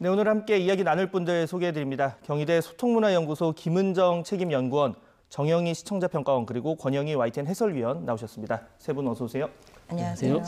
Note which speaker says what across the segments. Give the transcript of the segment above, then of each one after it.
Speaker 1: 네, 오늘 함께 이야기 나눌 분들 소개해드립니다. 경희대 소통문화연구소 김은정 책임연구원, 정영희 시청자평가원, 그리고 권영희 YTN 해설위원 나오셨습니다. 세 분 어서 오세요.
Speaker 2: 안녕하세요.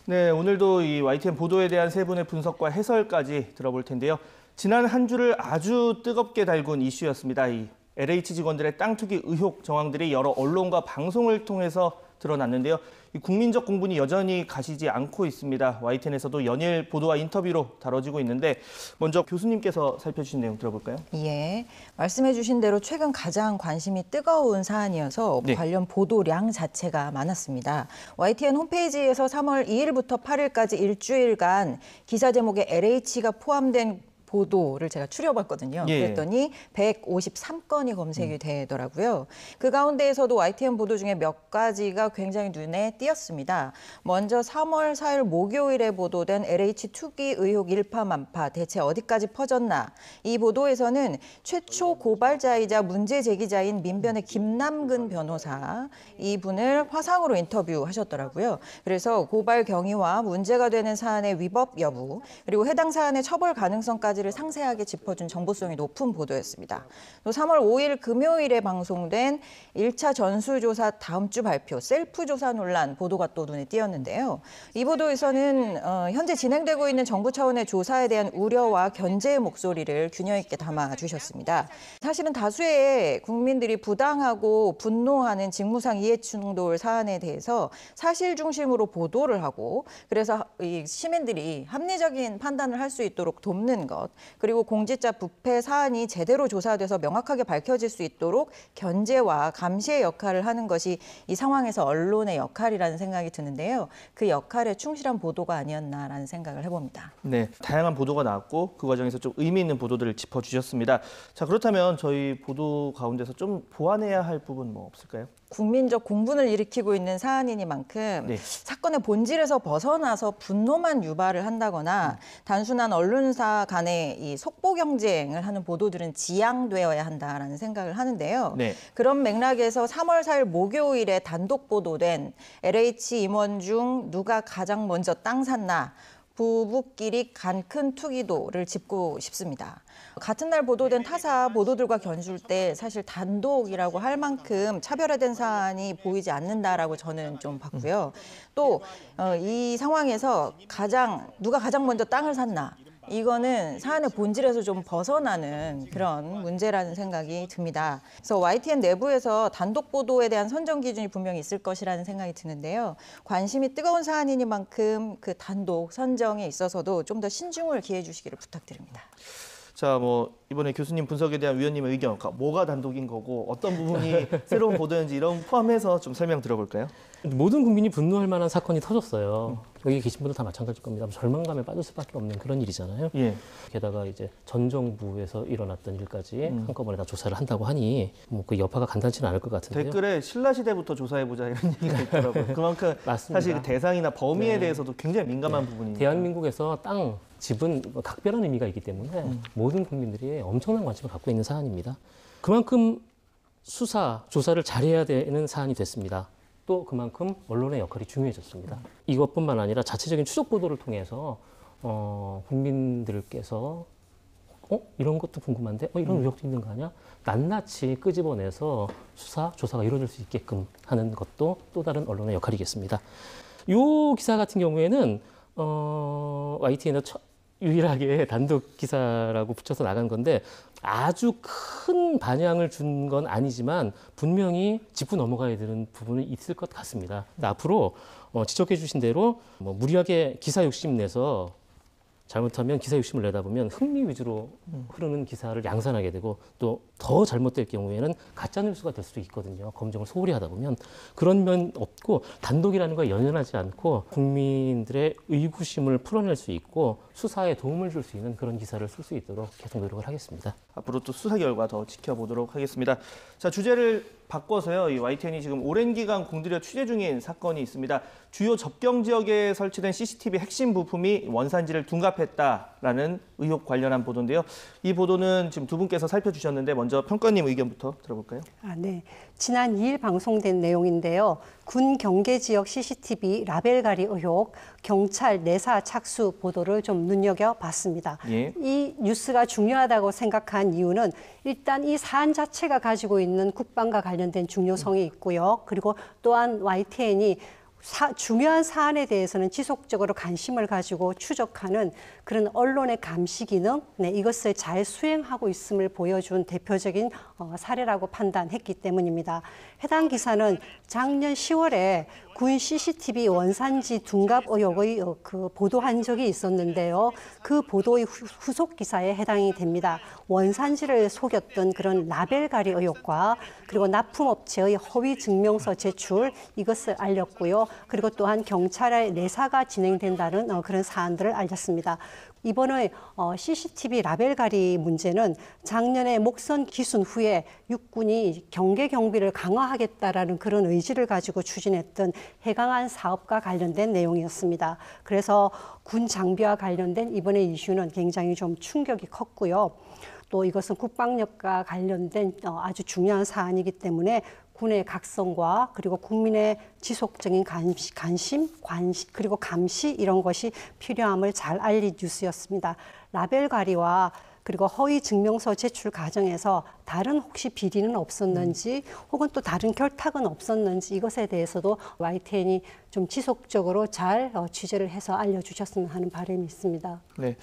Speaker 1: 네, 오늘도 이 YTN 보도에 대한 세 분의 분석과 해설까지 들어볼 텐데요. 지난 한 주를 아주 뜨겁게 달군 이슈였습니다. 이 LH 직원들의 땅 투기 의혹 정황들이 여러 언론과 방송을 통해서 드러났는데요. 이 국민적 공분이 여전히 가시지 않고 있습니다. YTN에서도 연일 보도와 인터뷰로 다뤄지고 있는데 먼저 교수님께서 살펴주신 내용 들어볼까요?
Speaker 2: 예, 말씀해 주신 대로 최근 가장 관심이 뜨거운 사안이어서
Speaker 1: 네.
Speaker 2: 관련 보도량 자체가 많았습니다. YTN 홈페이지에서 3월 2일부터 8일까지 일주일간 기사 제목에 LH가 포함된 보도를 제가 추려봤거든요.
Speaker 1: 예.
Speaker 2: 그랬더니 153건이 검색이 되더라고요. 그 가운데에서도 YTN 보도 중에 몇 가지가 굉장히 눈에 띄었습니다. 먼저 3월 4일 목요일에 보도된 LH 투기 의혹 일파만파 대체 어디까지 퍼졌나. 이 보도에서는 최초 고발자이자 문제 제기자인 민변의 김남근 변호사, 이분을 화상으로 인터뷰하셨더라고요. 그래서 고발 경위와 문제가 되는 사안의 위법 여부, 그리고 해당 사안의 처벌 가능성까지 를 상세하게 짚어준 정보성이 높은 보도였습니다. 또 3월 5일 금요일에 방송된 1차 전수조사 다음 주 발표 셀프 조사 논란 보도가 또 눈에 띄었는데요. 이 보도에서는 현재 진행되고 있는 정부 차원의 조사에 대한 우려와 견제의 목소리를 균형 있게 담아주셨습니다. 사실은 다수의 국민들이 부당하고 분노하는 직무상 이해충돌 사안에 대해서 사실 중심으로 보도를 하고 그래서 이 시민들이 합리적인 판단을 할 수 있도록 돕는 것, 그리고 공직자 부패 사안이 제대로 조사돼서 명확하게 밝혀질 수 있도록 견제와 감시의 역할을 하는 것이 이 상황에서 언론의 역할이라는 생각이 드는데요. 그 역할에 충실한 보도가 아니었나라는 생각을 해봅니다.
Speaker 1: 네, 다양한 보도가 나왔고 그 과정에서 좀 의미 있는 보도들을 짚어주셨습니다. 자, 그렇다면 저희 보도 가운데서 좀 보완해야 할 부분 뭐 없을까요?
Speaker 2: 국민적 공분을 일으키고 있는 사안이니만큼
Speaker 1: 네.
Speaker 2: 사건의 본질에서 벗어나서 분노만 유발을 한다거나 단순한 언론사 간의 이 속보 경쟁을 하는 보도들은 지양되어야 한다라는 생각을 하는데요.
Speaker 1: 네.
Speaker 2: 그런 맥락에서 3월 4일 목요일에 단독 보도된 LH 임원 중 누가 가장 먼저 땅 샀나, 부부끼리 간 큰 투기도를 짚고 싶습니다. 같은 날 보도된 타사 보도들과 견줄 때 사실 단독이라고 할 만큼 차별화된 사안이 보이지 않는다라고 저는 좀 봤고요. 또 이 상황에서 누가 가장 먼저 땅을 샀나, 이거는 사안의 본질에서 좀 벗어나는 그런 문제라는 생각이 듭니다. 그래서 YTN 내부에서 단독 보도에 대한 선정 기준이 분명히 있을 것이라는 생각이 드는데요. 관심이 뜨거운 사안이니만큼 그 단독 선정에 있어서도 좀 더 신중을 기해 주시기를 부탁드립니다.
Speaker 1: 자, 뭐 이번에 교수님 분석에 대한 위원님의 의견, 뭐가 단독인 거고 어떤 부분이 새로운 보도인지 이런 포함해서 좀 설명 들어볼까요?
Speaker 3: 모든 국민이 분노할 만한 사건이 터졌어요. 여기 계신 분들 다 마찬가지일 겁니다. 절망감에 빠질 수밖에 없는 그런 일이잖아요.
Speaker 1: 예.
Speaker 3: 게다가 이제 전 정부에서 일어났던 일까지 한꺼번에 다 조사를 한다고 하니 뭐 그 여파가 간단치는 않을 것 같은데요.
Speaker 1: 댓글에 신라시대부터 조사해보자 이런 얘기가 있더라고요. 그만큼
Speaker 3: 맞습니다.
Speaker 1: 사실 그 대상이나 범위에
Speaker 3: 네.
Speaker 1: 대해서도 굉장히 민감한 부분이니까.
Speaker 3: 대한민국에서 땅, 집은 각별한 의미가 있기 때문에 모든 국민들이 엄청난 관심을 갖고 있는 사안입니다. 그만큼 수사, 조사를 잘해야 되는 사안이 됐습니다. 또 그만큼 언론의 역할이 중요해졌습니다. 이것뿐만 아니라 자체적인 추적 보도를 통해서 국민들께서 이런 것도 궁금한데 이런 의혹도 있는 거 아니야? 낱낱이 끄집어내서 수사, 조사가 이루어질 수 있게끔 하는 것도 또 다른 언론의 역할이겠습니다. 이 기사 같은 경우에는 YTN에서 유일하게 단독 기사라고 붙여서 나간 건데 아주 큰 반향을 준 건 아니지만 분명히 짚고 넘어가야 되는 부분이 있을 것 같습니다. 앞으로 지적해 주신 대로 무리하게 기사 욕심 내서 잘못하면 기사 욕심을 내다 보면 흥미 위주로 흐르는 기사를 양산하게 되고 또 더 잘못될 경우에는 가짜 뉴스가 될 수도 있거든요. 검증을 소홀히 하다 보면. 그런 면 없고 단독이라는 거에 연연하지 않고 국민들의 의구심을 풀어낼 수 있고 수사에 도움을 줄 수 있는 그런 기사를 쓸 수 있도록 계속 노력을 하겠습니다.
Speaker 1: 앞으로 또 수사 결과 더 지켜보도록 하겠습니다. 자, 주제를 바꿔서요. 이 YTN이 지금 오랜 기간 공들여 취재 중인 사건이 있습니다. 주요 접경 지역에 설치된 CCTV 핵심 부품이 원산지를 둔갑했다라는 의혹 관련한 보도인데요. 이 보도는 지금 두 분께서 살펴주셨는데 먼저 평가님 의견부터 들어볼까요?
Speaker 4: 네. 지난 2일 방송된 내용인데요. 군 경계 지역 CCTV 라벨 가리 의혹, 경찰 내사 착수 보도를 좀 눈여겨봤습니다.
Speaker 1: 예.
Speaker 4: 이 뉴스가 중요하다고 생각한 이유는 일단 이 사안 자체가 가지고 있는 국방과 관련된 중요성이 있고요. 그리고 또한 YTN이 중요한 사안에 대해서는 지속적으로 관심을 가지고 추적하는 그런 언론의 감시 기능, 이것을 잘 수행하고 있음을 보여준 대표적인 사례라고 판단했기 때문입니다. 해당 기사는 작년 10월에 군 CCTV 원산지 둔갑 의혹의 보도한 적이 있었는데요. 그 보도의 후속 기사에 해당이 됩니다. 원산지를 속였던 그런 라벨 가리 의혹과 그리고 납품업체의 허위 증명서 제출 이것을 알렸고요. 그리고 또한 경찰의 내사가 진행된다는 그런 사안들을 알렸습니다. 이번의 CCTV 라벨 가리 문제는 작년에 목선 기순 후에 육군이 경계 경비를 강화하겠다라는 그런 의지를 가지고 추진했던 해강한 사업과 관련된 내용이었습니다. 그래서 군 장비와 관련된 이번의 이슈는 굉장히 좀 충격이 컸고요. 또 이것은 국방력과 관련된 아주 중요한 사안이기 때문에 군의 각성과 그리고 국민의 지속적인 관심, 그리고 감시 이런 것이 필요함을 잘 알린 뉴스였습니다. 라벨 가리와 그리고 허위 증명서 제출 과정에서 다른 혹시 비리는 없었는지 혹은 또 다른 결탁은 없었는지 이것에 대해서도 YTN이 좀 지속적으로 잘 취재를 해서 알려주셨으면 하는 바람이 있습니다.
Speaker 1: 네.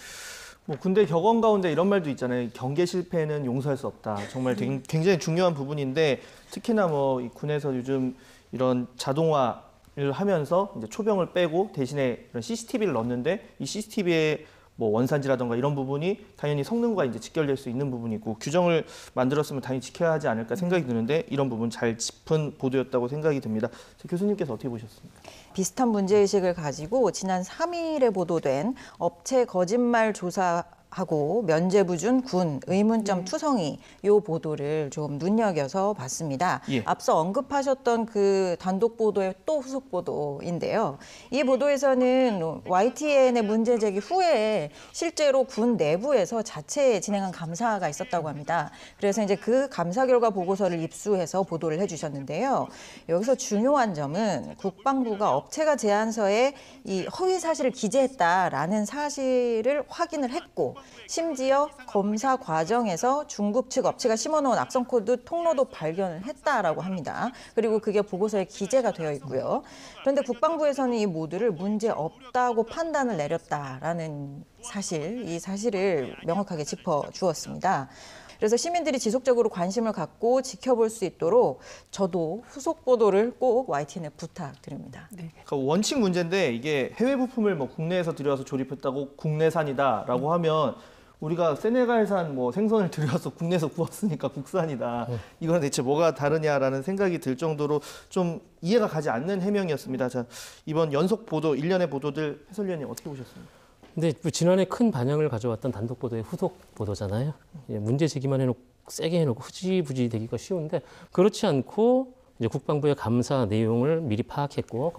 Speaker 1: 뭐 군대 격언 가운데 이런 말도 있잖아요. 경계 실패는 용서할 수 없다. 정말 굉장히 중요한 부분인데 특히나 뭐 이 군에서 요즘 이런 자동화를 하면서 이제 초병을 빼고 대신에 이런 CCTV를 넣었는데 이 CCTV에 뭐 원산지라던가 이런 부분이 당연히 성능과 이제 직결될 수 있는 부분이고 규정을 만들었으면 당연히 지켜야 하지 않을까 생각이 드는데 이런 부분 잘 짚은 보도였다고 생각이 듭니다. 교수님께서 어떻게 보셨습니까?
Speaker 2: 비슷한 문제의식을 가지고 지난 3일에 보도된 업체 거짓말 조사하고 면죄부 준 군 의문점 투성이 요 보도를 좀 눈여겨서 봤습니다.
Speaker 1: 예.
Speaker 2: 앞서 언급하셨던 그 단독 보도의 또 후속 보도인데요. 이 보도에서는 YTN의 문제 제기 후에 실제로 군 내부에서 자체 진행한 감사가 있었다고 합니다. 그래서 이제 그 감사 결과 보고서를 입수해서 보도를 해주셨는데요. 여기서 중요한 점은 국방부가 업체가 제안서에 이 허위 사실을 기재했다라는 사실을 확인을 했고 심지어 검사 과정에서 중국 측 업체가 심어놓은 악성 코드 통로도 발견을 했다라고 합니다. 그리고 그게 보고서에 기재가 되어 있고요. 그런데 국방부에서는 이 모두를 문제 없다고 판단을 내렸다라는 사실, 이 사실을 명확하게 짚어주었습니다. 그래서 시민들이 지속적으로 관심을 갖고 지켜볼 수 있도록 저도 후속 보도를 꼭 YTN에 부탁드립니다.
Speaker 4: 네.
Speaker 1: 그러니까 원칙 문제인데 이게 해외 부품을 뭐 국내에서 들여와서 조립했다고 국내산이다라고 하면 우리가 세네갈산 뭐 생선을 들여와서 국내에서 구웠으니까 국산이다. 이거는 대체 뭐가 다르냐라는 생각이 들 정도로 좀 이해가 가지 않는 해명이었습니다. 자, 이번 연속 보도, 일련의 보도들 해설위원님 어떻게 보셨습니까?
Speaker 3: 근데 지난해 큰 반향을 가져왔던 단독 보도의 후속 보도잖아요. 문제 제기만 해놓고 세게 해놓고 흐지부지 되기가 쉬운데 그렇지 않고 이제 국방부의 감사 내용을 미리 파악했고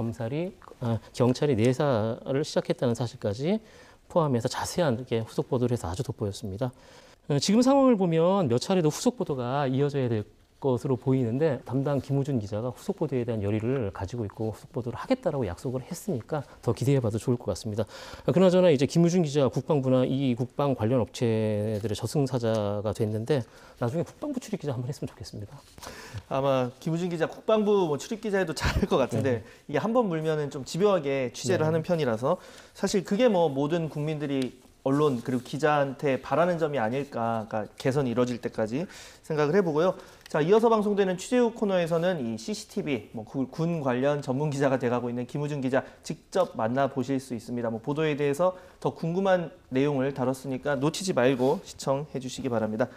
Speaker 3: 경찰이 내사를 시작했다는 사실까지 포함해서 자세한 후속 보도를 해서 아주 돋보였습니다. 지금 상황을 보면 몇 차례도 후속 보도가 이어져야 될 것으로 보이는데 담당 김우준 기자가 후속 보도에 대한 열의를 가지고 있고 후속 보도를 하겠다라고 약속을 했으니까 더 기대해봐도 좋을 것 같습니다. 그나저나 이제 김우준 기자 국방부나 이 국방 관련 업체들의 저승사자가 됐는데 나중에 국방부 출입 기자 한번 했으면 좋겠습니다.
Speaker 1: 아마 김우준 기자 국방부 뭐 출입 기자 해도 잘할 것 같은데 이게 한 번 물면은 좀 집요하게 취재를 하는 편이라서 사실 그게 뭐 모든 국민들이 언론 그리고 기자한테 바라는 점이 아닐까, 그러니까 개선이 이뤄질 때까지 생각을 해보고요. 자, 이어서 방송되는 취재후 코너에서는 이 CCTV, 뭐 군 관련 전문 기자가 돼가고 있는 김우준 기자 직접 만나보실 수 있습니다. 뭐 보도에 대해서 더 궁금한 내용을 다뤘으니까 놓치지 말고 시청해 주시기 바랍니다.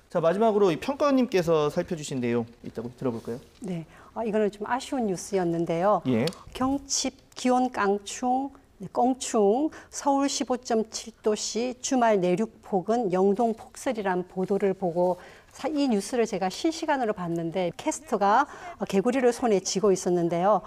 Speaker 1: 자, 마지막으로 이 평가원님께서 살펴주신 내용 있다고 들어볼까요?
Speaker 4: 네, 이거는 좀 아쉬운 뉴스였는데요.
Speaker 1: 예.
Speaker 4: 경칩 기온 껑충 서울 15.7도씨 주말 내륙폭은 영동 폭설이란 보도를 보고 이 뉴스를 제가 실시간으로 봤는데 캐스터가 개구리를 손에 쥐고 있었는데요.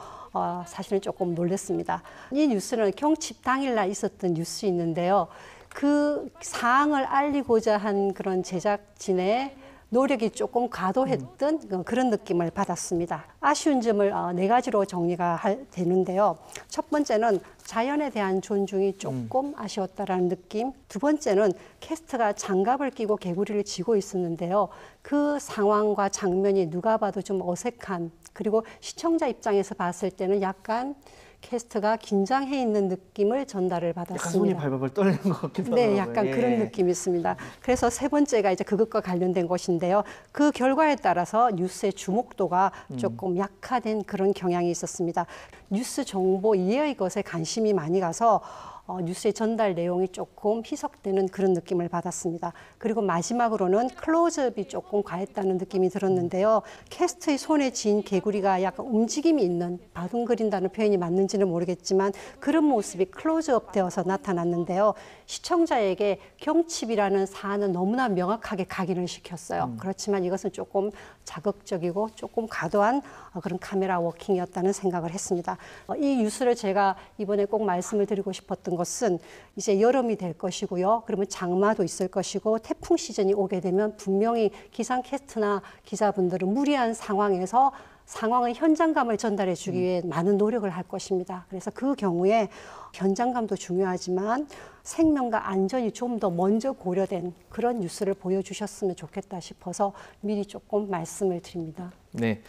Speaker 4: 사실은 조금 놀랐습니다. 이 뉴스는 경칩 당일날 있었던 뉴스인데요. 그 사항을 알리고자 한 그런 제작진의 노력이 조금 과도했던 그런 느낌을 받았습니다. 아쉬운 점을 4가지로 정리가 되는데요. 첫 번째는 자연에 대한 존중이 조금 아쉬웠다라는 느낌. 두 번째는 캐스트가 장갑을 끼고 개구리를 쥐고 있었는데요. 그 상황과 장면이 누가 봐도 좀 어색한, 그리고 시청자 입장에서 봤을 때는 약간 캐스트가 긴장해 있는 느낌을 전달을 받았습니다.
Speaker 1: 약간 손이 발발발 떨리는 것 같기도 하고.
Speaker 4: 네, 약간 그런 느낌이 있습니다. 그래서 세 번째가 이제 그것과 관련된 것인데요. 그 결과에 따라서 뉴스의 주목도가 조금 약화된 그런 경향이 있었습니다. 뉴스 정보 이외의 것에 관심이 많이 가서 뉴스의 전달 내용이 조금 희석되는 그런 느낌을 받았습니다. 그리고 마지막으로는 클로즈업이 조금 과했다는 느낌이 들었는데요. 캐스트의 손에 쥔 개구리가 약간 움직임이 있는, 바둥거린다는 표현이 맞는지는 모르겠지만 그런 모습이 클로즈업 되어서 나타났는데요. 시청자에게 경칩이라는 사안은 너무나 명확하게 각인을 시켰어요. 그렇지만 이것은 조금 자극적이고 조금 과도한 그런 카메라 워킹이었다는 생각을 했습니다. 이 뉴스를 제가 이번에 꼭 말씀을 드리고 싶었던 것은 이제 여름이 될 것이고요. 그러면 장마도 있을 것이고 태풍 시즌이 오게 되면 분명히 기상캐스트나 기자분들은 무리한 상황에서 상황의 현장감을 전달해 주기 위해 많은 노력을 할 것입니다. 그래서 그 경우에 현장감도 중요하지만 생명과 안전이 좀 더 먼저 고려된 그런 뉴스를 보여주셨으면 좋겠다 싶어서 미리 조금 말씀을 드립니다.
Speaker 1: 네.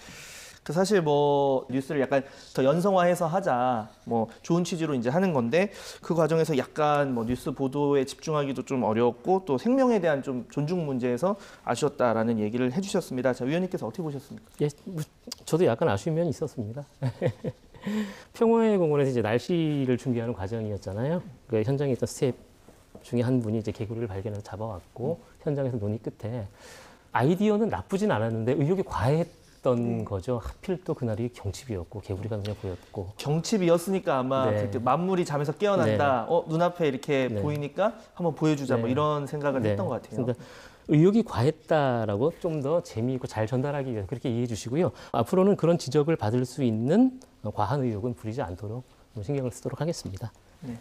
Speaker 1: 사실 뭐 뉴스를 약간 더 연성화해서 하자, 뭐 좋은 취지로 이제 하는 건데 그 과정에서 약간 뭐 뉴스 보도에 집중하기도 좀 어려웠고 또 생명에 대한 좀 존중 문제에서 아쉬웠다라는 얘기를 해주셨습니다. 자, 위원님께서 어떻게 보셨습니까?
Speaker 3: 예, 저도 약간 아쉬운 면이 있었습니다. 평화의 공원에서 이제 날씨를 준비하는 과정이었잖아요. 그 현장에 있던 스태프 중에 한 분이 이제 개구리를 발견해서 잡아왔고 현장에서 논의 끝에 아이디어는 나쁘진 않았는데 의욕이 과했던 거죠. 하필 또 그날이 경칩이었고 개구리가 눈에 보였고.
Speaker 1: 경칩이었으니까 아마
Speaker 3: 네.
Speaker 1: 그때 만물이 잠에서 깨어난다. 눈앞에 이렇게
Speaker 3: 네.
Speaker 1: 보이니까 한번 보여주자. 뭐
Speaker 3: 네.
Speaker 1: 이런 생각을
Speaker 3: 네.
Speaker 1: 했던 것 같아요.
Speaker 3: 그러니까 의욕이 과했다라고 좀 더 재미있고 잘 전달하기 위해서 그렇게 이해해 주시고요. 앞으로는 그런 지적을 받을 수 있는 과한 의욕은 부리지 않도록 신경을 쓰도록 하겠습니다.
Speaker 1: 네.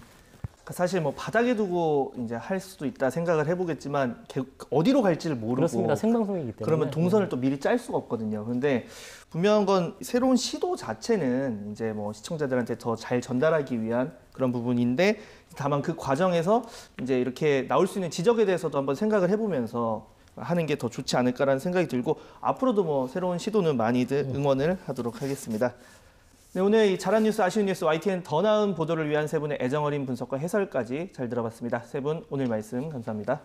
Speaker 1: 사실 뭐 바닥에 두고 이제 할 수도 있다 생각을 해보겠지만 어디로 갈지를 모르고
Speaker 3: 그렇습니다. 생방송이기 때문에.
Speaker 1: 그러면 동선을 또 미리 짤 수가 없거든요. 그런데 분명한 건 새로운 시도 자체는 이제 뭐 시청자들한테 더 잘 전달하기 위한 그런 부분인데 다만 그 과정에서 이제 이렇게 나올 수 있는 지적에 대해서도 한번 생각을 해보면서 하는 게 더 좋지 않을까라는 생각이 들고 앞으로도 뭐 새로운 시도는 많이들 응원을 하도록 하겠습니다. 네, 오늘 이 잘한 뉴스, 아쉬운 뉴스, YTN 더 나은 보도를 위한 세 분의 애정어린 분석과 해설까지 잘 들어봤습니다. 세 분 오늘 말씀 감사합니다.